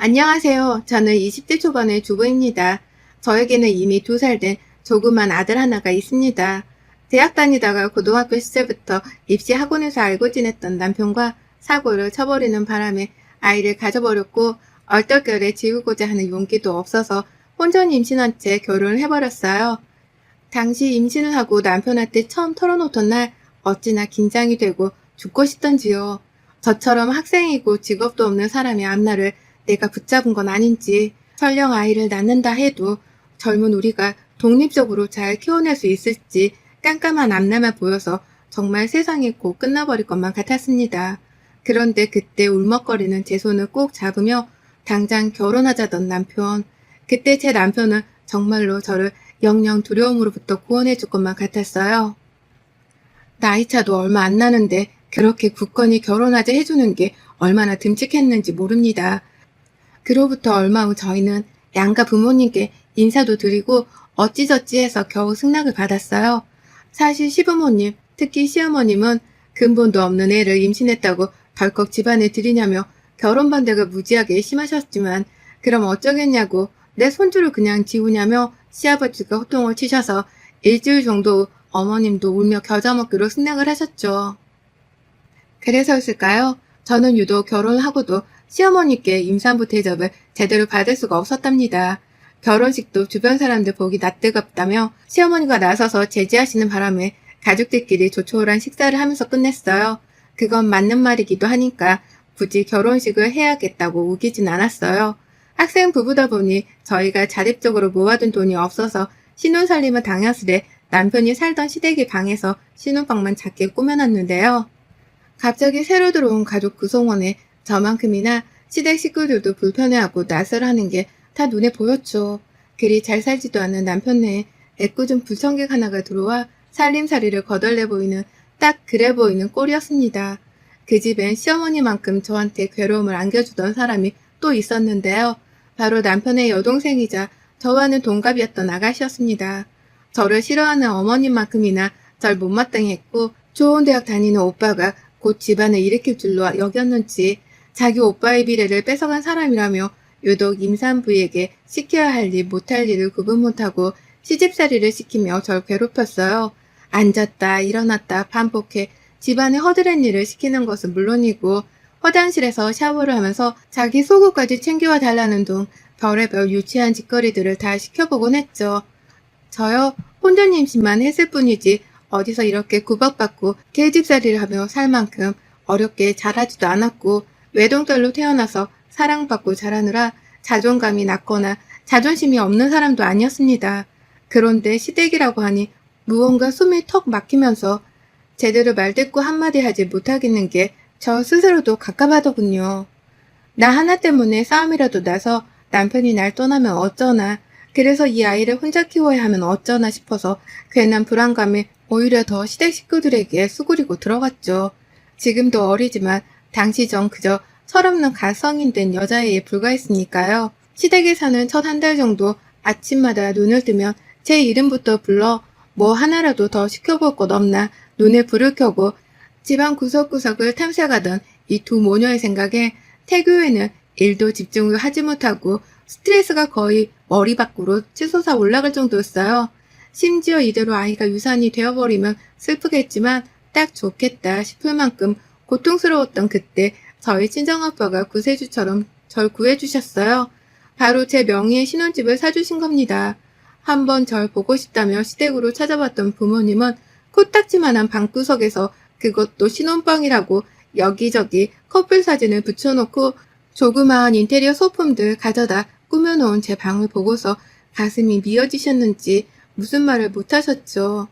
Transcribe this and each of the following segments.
안녕하세요. 저는 20대 초반의 주부입니다. 저에게는 이미 2살 된 조그만 아들 하나가 있습니다. 대학 다니다가 고등학교 시절부터 입시 학원에서 알고 지냈던 남편과 사고를 쳐버리는 바람에 아이를 가져버렸고 얼떨결에 지우고자 하는 용기도 없어서 혼전 임신한 채 결혼을 해버렸어요. 당시 임신을 하고 남편한테 처음 털어놓던 날 어찌나 긴장이 되고 죽고 싶던지요. 저처럼 학생이고 직업도 없는 사람의 앞날을 내가 붙잡은 건 아닌지, 설령 아이를 낳는다 해도 젊은 우리가 독립적으로 잘 키워낼 수 있을지 깜깜한 앞날만 보여서 정말 세상이 곧 끝나버릴 것만 같았습니다. 그런데 그때 울먹거리는 제 손을 꼭 잡으며 당장 결혼하자던 남편. 그때 제 남편은 정말로 저를 영영 두려움으로부터 구원해 줄 것만 같았어요. 나이차도 얼마 안 나는데 그렇게 굳건히 결혼하자 해주는 게 얼마나 듬직했는지 모릅니다. 그로부터 얼마 후 저희는 양가 부모님께 인사도 드리고 어찌저찌 해서 겨우 승낙을 받았어요. 사실 시부모님, 특히 시어머님은 근본도 없는 애를 임신했다고 덜컥 집안에 들이냐며 결혼 반대가 무지하게 심하셨지만 그럼 어쩌겠냐고 내 손주를 그냥 지우냐며 시아버지가 호통을 치셔서 일주일 정도 후 어머님도 울며 겨자 먹기로 승낙을 하셨죠. 그래서였을까요? 저는 유독 결혼하고도 시어머니께 임산부 대접을 제대로 받을 수가 없었답니다. 결혼식도 주변 사람들 보기 낯뜨겁다며 시어머니가 나서서 제지하시는 바람에 가족들끼리 조촐한 식사를 하면서 끝냈어요. 그건 맞는 말이기도 하니까 굳이 결혼식을 해야겠다고 우기진 않았어요. 학생 부부다 보니 저희가 자립적으로 모아둔 돈이 없어서 신혼살림을 당했으되 남편이 살던 시댁의 방에서 신혼방만 작게 꾸며놨는데요. 갑자기 새로 들어온 가족 구성원에 저만큼이나 시댁 식구들도 불편해하고 낯설어하는 게 다 눈에 보였죠. 그리 잘 살지도 않은 남편 내에 애꿎은 불청객 하나가 들어와 살림살이를 거덜내 보이는 딱 그래 보이는 꼴이었습니다. 그 집엔 시어머니만큼 저한테 괴로움을 안겨주던 사람이 또 있었는데요. 바로 남편의 여동생이자 저와는 동갑이었던 아가씨였습니다. 저를 싫어하는 어머님만큼이나 절 못마땅히 했고 좋은 대학 다니는 오빠가 곧 집안을 일으킬 줄로 여겼는지 자기 오빠의 미래를 뺏어간 사람이라며 유독 임산부에게 시켜야 할 일 못할 일을 구분 못하고 시집살이를 시키며 절 괴롭혔어요. 앉았다 일어났다 반복해 집안의 허드렛 일을 시키는 것은 물론이고 화장실에서 샤워를 하면서 자기 속옷까지 챙겨와 달라는 둥 별의별 유치한 짓거리들을 다 시켜보곤 했죠. 저요 혼전 임신만 했을 뿐이지 어디서 이렇게 구박받고 계집살이를 하며 살 만큼 어렵게 자라지도 않았고 외동딸로 태어나서 사랑받고 자라느라 자존감이 낮거나 자존심이 없는 사람도 아니었습니다. 그런데 시댁이라고 하니 무언가 숨이 턱 막히면서 제대로 말대꾸 한마디 하지 못하겠는 게 저 스스로도 갑갑하더군요. 나 하나 때문에 싸움이라도 나서 남편이 날 떠나면 어쩌나, 그래서 이 아이를 혼자 키워야 하면 어쩌나 싶어서 괜한 불안감에 오히려 더 시댁 식구들에게 수그리고 들어갔죠. 지금도 어리지만 당시 전 그저 철없는 가성인 된 여자애에 불과했으니까요. 시댁에 사는 첫 한 달 정도 아침마다 눈을 뜨면 제 이름부터 불러 뭐 하나라도 더 시켜볼 것 없나 눈에 불을 켜고 집안 구석구석을 탐색하던 이 두 모녀의 생각에 태교에는 일도 집중을 하지 못하고 스트레스가 거의 머리 밖으로 치솟아 올라갈 정도였어요. 심지어 이대로 아이가 유산이 되어버리면 슬프겠지만 딱 좋겠다 싶을 만큼 고통스러웠던 그때 저희 친정아빠가 구세주처럼 절 구해주셨어요. 바로 제 명의의 신혼집을 사주신 겁니다. 한번 절 보고 싶다며 시댁으로 찾아왔던 부모님은 코딱지만한 방구석에서 그것도 신혼방이라고 여기저기 커플 사진을 붙여놓고 조그마한 인테리어 소품들 가져다 꾸며놓은 제 방을 보고서 가슴이 미어지셨는지 무슨 말을 못하셨죠.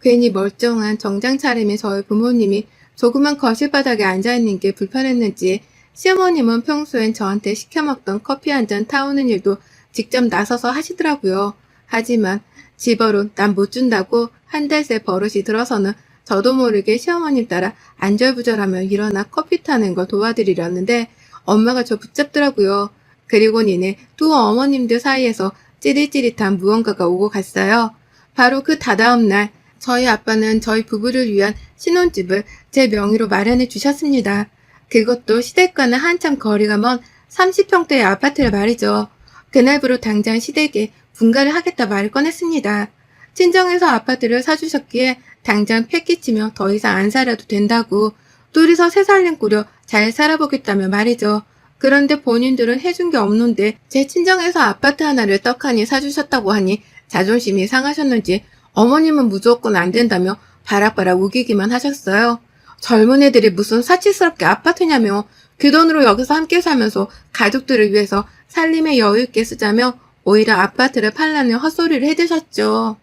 괜히 멀쩡한 정장 차림의 저희 부모님이 조그만 거실 바닥에 앉아있는 게 불편했는지 시어머님은 평소엔 저한테 시켜먹던 커피 한 잔 타오는 일도 직접 나서서 하시더라고요. 하지만 집어로 난 못 준다고 한 달 새 버릇이 들어서는 저도 모르게 시어머님 따라 안절부절하며 일어나 커피 타는 걸 도와드리려는데 엄마가 저 붙잡더라고요. 그리고 니네 두 어머님들 사이에서 찌릿찌릿한 무언가가 오고 갔어요. 바로 그 다다음 날 저희 아빠는 저희 부부를 위한 신혼집을 제 명의로 마련해 주셨습니다. 그것도 시댁과는 한참 거리가 먼 30평대의 아파트를 말이죠. 그날부로 당장 시댁에 분가를 하겠다 말을 꺼냈습니다. 친정에서 아파트를 사주셨기에 당장 패기치며 더 이상 안 살아도 된다고 둘이서 새 살림 꾸려 잘 살아보겠다며 말이죠. 그런데 본인들은 해준 게 없는데 제 친정에서 아파트 하나를 떡하니 사주셨다고 하니 자존심이 상하셨는지 어머님은 무조건 안 된다며 바락바락 우기기만 하셨어요. 젊은 애들이 무슨 사치스럽게 아파트냐며 그 돈으로 여기서 함께 살면서 가족들을 위해서 살림에 여유 있게 쓰자며 오히려 아파트를 팔라는 헛소리를 해대셨죠.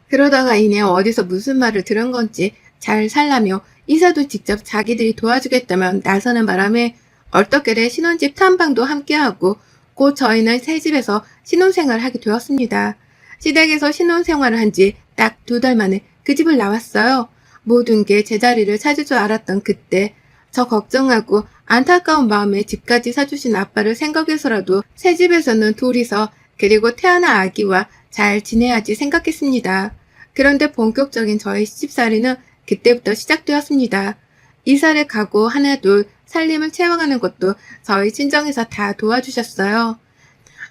그러다가 이내 어디서 무슨 말을 들은 건지 잘 살라며 이사도 직접 자기들이 도와주겠다며 나서는 바람에 얼떨결에 신혼집 탐방도 함께하고 곧 저희는 새 집에서 신혼생활을 하게 되었습니다. 시댁에서 신혼생활을 한 지 딱 2달 만에 그 집을 나왔어요. 모든 게 제자리를 찾을 줄 알았던 그때 저 걱정하고 안타까운 마음에 집까지 사주신 아빠를 생각해서라도 새 집에서는 둘이서 그리고 태어난 아기와 잘 지내야지 생각했습니다. 그런데 본격적인 저의 시집살이는 그때부터 시작되었습니다. 이사를 가고 하나둘 살림을 채워가는 것도 저희 친정에서 다 도와주셨어요.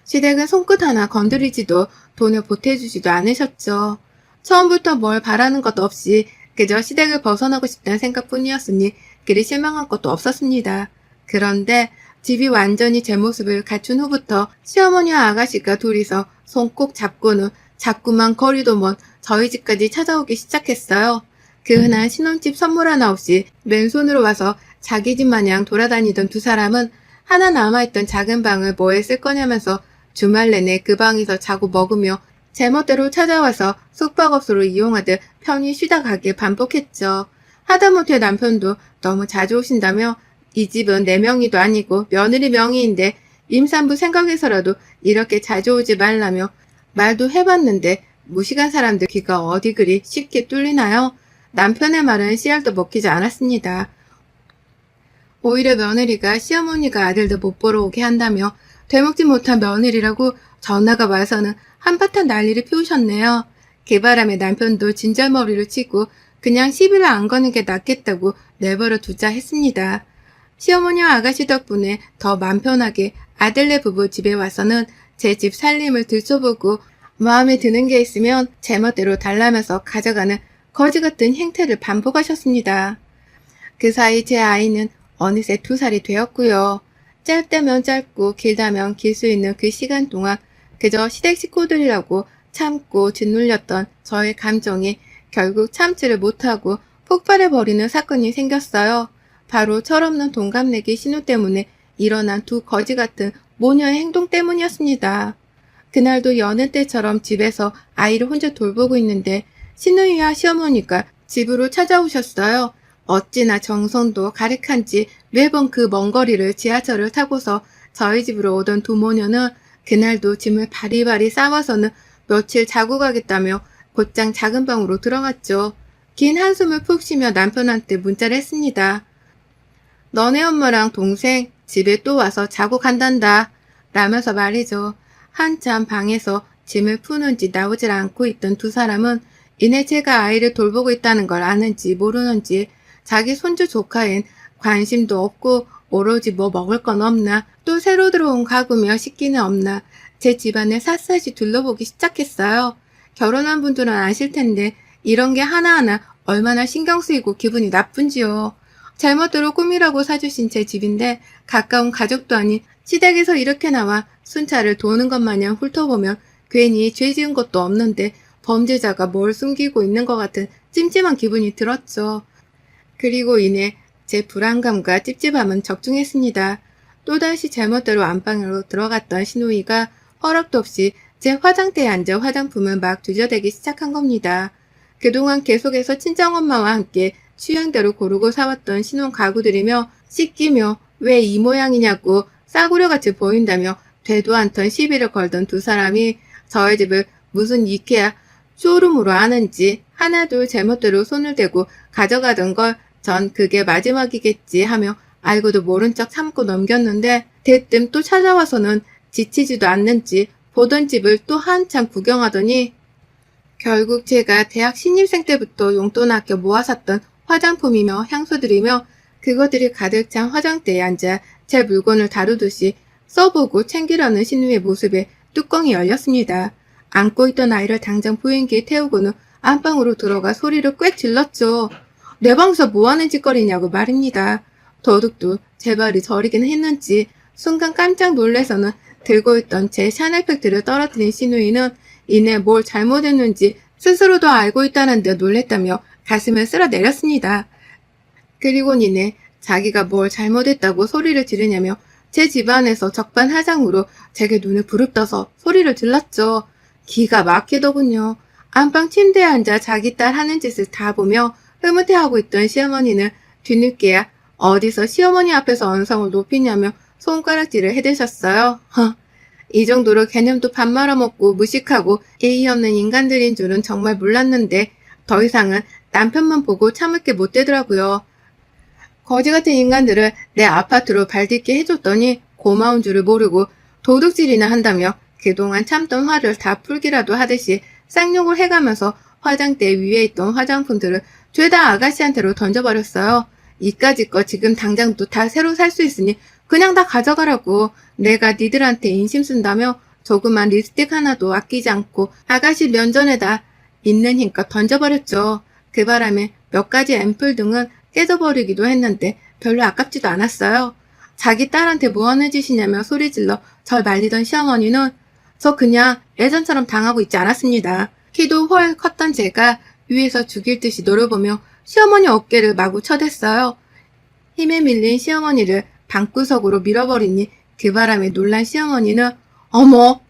시댁은 손끝 하나 건드리지도 돈을 보태주지도 않으셨죠. 처음부터 뭘 바라는 것도 없이 그저 시댁을 벗어나고 싶다는 생각뿐이었으니 그리 실망한 것도 없었습니다. 그런데 집이 완전히 제 모습을 갖춘 후부터 시어머니와 아가씨가 둘이서 손 꼭 잡고는 자꾸만 거리도 먼 저희 집까지 찾아오기 시작했어요. 그 흔한 신혼집 선물 하나 없이 맨손으로 와서 자기 집 마냥 돌아다니던 두 사람은 하나 남아있던 작은 방을 뭐에 쓸 거냐면서 주말 내내 그 방에서 자고 먹으며 제멋대로 찾아와서 숙박업소를 이용하듯 편히 쉬다 가길 반복했죠. 하다못해 남편도 너무 자주 오신다며 이 집은 내 명의도 아니고 며느리 명의인데 임산부 생각해서라도 이렇게 자주 오지 말라며 말도 해봤는데 무식한 사람들 귀가 어디 그리 쉽게 뚫리나요? 남편의 말은 씨알도 먹히지 않았습니다. 오히려 며느리가 시어머니가 아들도 못 보러 오게 한다며 되먹지 못한 며느리라고 전화가 와서는 한바탕 난리를 피우셨네요. 그 바람에 남편도 진절머리를 치고 그냥 시비를 안 거는 게 낫겠다고 내버려 두자 했습니다. 시어머니와 아가씨 덕분에 더 맘 편하게 아들네 부부 집에 와서는 제 집 살림을 들춰보고 마음에 드는 게 있으면 제멋대로 달라면서 가져가는 거지 같은 행태를 반복하셨습니다. 그 사이 제 아이는 어느새 2살이 되었고요. 짧다면 짧고 길다면 길 수 있는 그 시간 동안 그저 시댁 식구들이라고 참고 짓눌렸던 저의 감정이 결국 참지를 못하고 폭발해버리는 사건이 생겼어요. 바로 철없는 동갑내기 신우 때문에 일어난 두 거지 같은 모녀의 행동 때문이었습니다. 그날도 여느 때처럼 집에서 아이를 혼자 돌보고 있는데 신우이와 시어머니가 집으로 찾아오셨어요. 어찌나 정성도 가득한지 매번 그 먼 거리를 지하철을 타고서 저희 집으로 오던 두 모녀는 그날도 짐을 바리바리 싸와서는 며칠 자고 가겠다며 곧장 작은 방으로 들어갔죠. 긴 한숨을 푹 쉬며 남편한테 문자를 했습니다. 너네 엄마랑 동생 집에 또 와서 자고 간단다. 라면서 말이죠. 한참 방에서 짐을 푸는지 나오질 않고 있던 두 사람은 이내 제가 아이를 돌보고 있다는 걸 아는지 모르는지 자기 손주 조카엔 관심도 없고 오로지 뭐 먹을 건 없나 또 새로 들어온 가구며 식기는 없나 제 집안을 샅샅이 둘러보기 시작했어요. 결혼한 분들은 아실 텐데 이런 게 하나하나 얼마나 신경 쓰이고 기분이 나쁜지요. 잘못대로 꿈이라고 사주신 제 집인데 가까운 가족도 아닌 시댁에서 이렇게 나와 순찰을 도는 것 마냥 훑어보면 괜히 죄 지은 것도 없는데 범죄자가 뭘 숨기고 있는 것 같은 찜찜한 기분이 들었죠. 그리고 이내 제 불안감과 찝찝함은 적중했습니다. 또다시 제멋대로 안방으로 들어갔던 신우이가 허락도 없이 제 화장대에 앉아 화장품을 막 뒤져대기 시작한 겁니다. 그동안 계속해서 친정엄마와 함께 취향대로 고르고 사왔던 신혼 가구들이며 씻기며 왜 이 모양이냐고 싸구려같이 보인다며 되도 않던 시비를 걸던 두 사람이 저희 집을 무슨 이케아 쇼룸으로 아는지 하나둘 제멋대로 손을 대고 가져가던 걸 전 그게 마지막이겠지 하며 알고도 모른 척 참고 넘겼는데 대뜸 또 찾아와서는 지치지도 않는지 보던 집을 또 한참 구경하더니 결국 제가 대학 신입생 때부터 용돈 아껴 모아 샀던 화장품이며 향수들이며 그것들이 가득 찬 화장대에 앉아 제 물건을 다루듯이 써보고 챙기려는 신우의 모습에 뚜껑이 열렸습니다. 안고 있던 아이를 당장 보행기에 태우고는 안방으로 들어가 소리를 꽥 질렀죠. 내 방에서 뭐하는 짓거리냐고 말입니다. 도둑도 제 발이 저리긴 했는지 순간 깜짝 놀래서는 들고 있던 제 샤넬팩트를 떨어뜨린 시누이는 이내 뭘 잘못했는지 스스로도 알고 있다는 듯 놀랬다며 가슴을 쓸어내렸습니다. 그리고 이내 자기가 뭘 잘못했다고 소리를 지르냐며 제 집안에서 적반하장으로 제게 눈을 부릅떠서 소리를 질렀죠. 기가 막히더군요. 안방 침대에 앉아 자기 딸 하는 짓을 다 보며 흐뭇해하고 있던 시어머니는 뒤늦게야 어디서 시어머니 앞에서 언성을 높이냐며 손가락질을 해대셨어요. 이 정도로 개념도 밥 말아먹고 무식하고 예의 없는 인간들인 줄은 정말 몰랐는데 더 이상은 남편만 보고 참을 게 못 되더라고요. 거지 같은 인간들을 내 아파트로 발딛게 해줬더니 고마운 줄을 모르고 도둑질이나 한다며 그동안 참던 화를 다 풀기라도 하듯이 쌍욕을 해가면서 화장대 위에 있던 화장품들을 죄다 아가씨한테로 던져버렸어요. 이까짓 거 지금 당장도 다 새로 살 수 있으니 그냥 다 가져가라고. 내가 니들한테 인심 쓴다며 조그만 립스틱 하나도 아끼지 않고 아가씨 면전에다 있는 힘껏 던져버렸죠. 그 바람에 몇 가지 앰플 등은 깨져버리기도 했는데 별로 아깝지도 않았어요. 자기 딸한테 뭐하는 짓이냐며 소리질러 절 말리던 시어머니는 저 그냥 예전처럼 당하고 있지 않았습니다. 키도 훨 컸던 제가 위에서 죽일 듯이 노려보며 시어머니 어깨를 마구 쳐댔어요. 힘에 밀린 시어머니를 방구석으로 밀어버리니 그 바람에 놀란 시어머니는 어머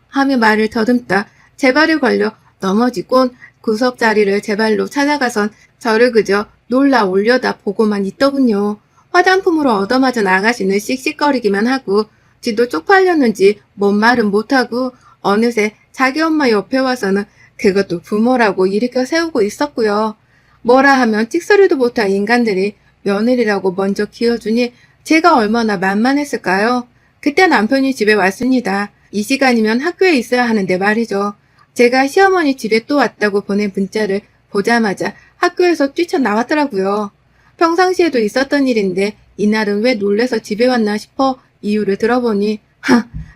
하며 말을 더듬다 제 발을 걸려 넘어지곤 구석자리를 제 발로 찾아가선 저를 그저 놀라 올려다 보고만 있더군요. 화장품으로 얻어맞은 아가씨는 씩씩거리기만 하고 지도 쪽팔렸는지 뭔 말은 못하고 어느새 자기 엄마 옆에 와서는 그것도 부모라고 일으켜 세우고 있었고요. 뭐라 하면 찍소리도 못할 인간들이 며느리라고 먼저 기어주니 제가 얼마나 만만했을까요? 그때 남편이 집에 왔습니다. 이 시간이면 학교에 있어야 하는데 말이죠. 제가 시어머니 집에 또 왔다고 보낸 문자를 보자마자 학교에서 뛰쳐나왔더라고요. 평상시에도 있었던 일인데 이날은 왜 놀래서 집에 왔나 싶어 이유를 들어보니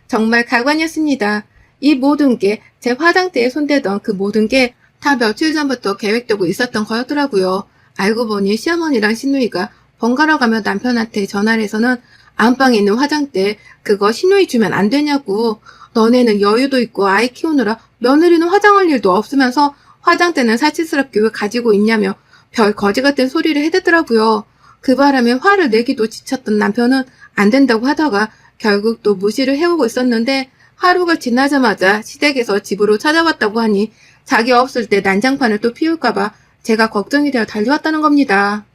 정말 가관이었습니다. 이 모든 게 제 화장대에 손대던 그 모든 게 다 며칠 전부터 계획되고 있었던 거였더라고요. 알고 보니 시어머니랑 시누이가 번갈아 가며 남편한테 전화를 해서는 안방에 있는 화장대 그거 시누이 주면 안 되냐고. 너네는 여유도 있고 아이 키우느라 며느리는 화장할 일도 없으면서 화장대는 사치스럽게 왜 가지고 있냐며 별 거지 같은 소리를 해대더라고요. 그 바람에 화를 내기도 지쳤던 남편은 안 된다고 하다가 결국 또 무시를 해오고 있었는데 하루가 지나자마자 시댁에서 집으로 찾아왔다고 하니 자기 없을 때 난장판을 또 피울까봐 제가 걱정이 되어 달려왔다는 겁니다.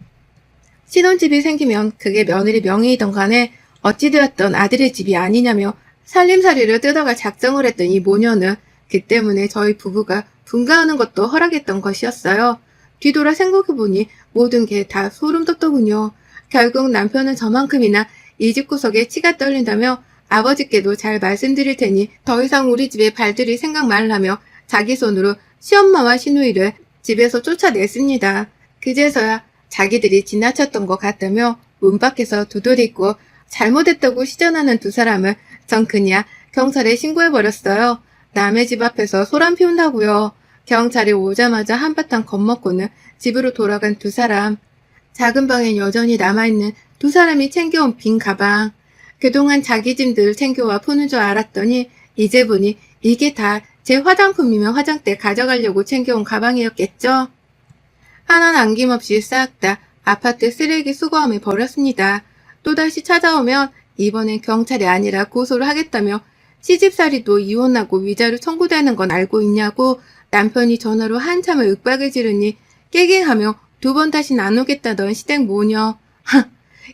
신혼집이 생기면 그게 며느리 명의이던 간에 어찌되었던 아들의 집이 아니냐며 살림살이를 뜯어갈 작정을 했던 이 모녀는 그 때문에 저희 부부가 분가하는 것도 허락했던 것이었어요. 뒤돌아 생각해보니 모든 게 다 소름 돋더군요. 결국 남편은 저만큼이나 이 집구석에 치가 떨린다며 아버지께도 잘 말씀드릴 테니 더 이상 우리 집에 발들일 생각 말라며 자기 손으로 시엄마와 시누이를 집에서 쫓아냈습니다. 그제서야 자기들이 지나쳤던 것 같다며 문 밖에서 두드리고 잘못했다고 시전하는 두 사람을 전 그냥 경찰에 신고해버렸어요. 남의 집 앞에서 소란 피운다고요. 경찰이 오자마자 한바탕 겁먹고는 집으로 돌아간 두 사람. 작은 방엔 여전히 남아있는 두 사람이 챙겨온 빈 가방. 그동안 자기 짐들 챙겨와 푸는 줄 알았더니 이제 보니 이게 다 제 화장품이며 화장대 가져가려고 챙겨온 가방이었겠죠? 하나 남김없이 싹 다 아파트 쓰레기 수거함에 버렸습니다. 또다시 찾아오면 이번엔 경찰이 아니라 고소를 하겠다며 시집살이도 이혼하고 위자료 청구되는 건 알고 있냐고 남편이 전화로 한참을 윽박을 지르니 깨갱하며 두 번 다시 안 오겠다던 시댁 모녀.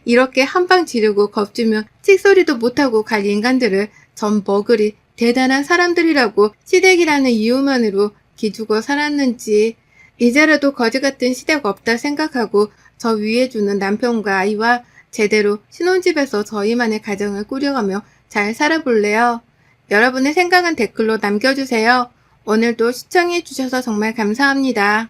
이렇게 한방 지르고 겁주면 칙소리도 못하고 갈 인간들을 전 버글이 대단한 사람들이라고 시댁이라는 이유만으로 기죽어 살았는지 이제라도 거지 같은 시댁 없다 생각하고 저 위해 주는 남편과 아이와 제대로 신혼집에서 저희만의 가정을 꾸려가며 잘 살아볼래요. 여러분의 생각은 댓글로 남겨주세요. 오늘도 시청해주셔서 정말 감사합니다.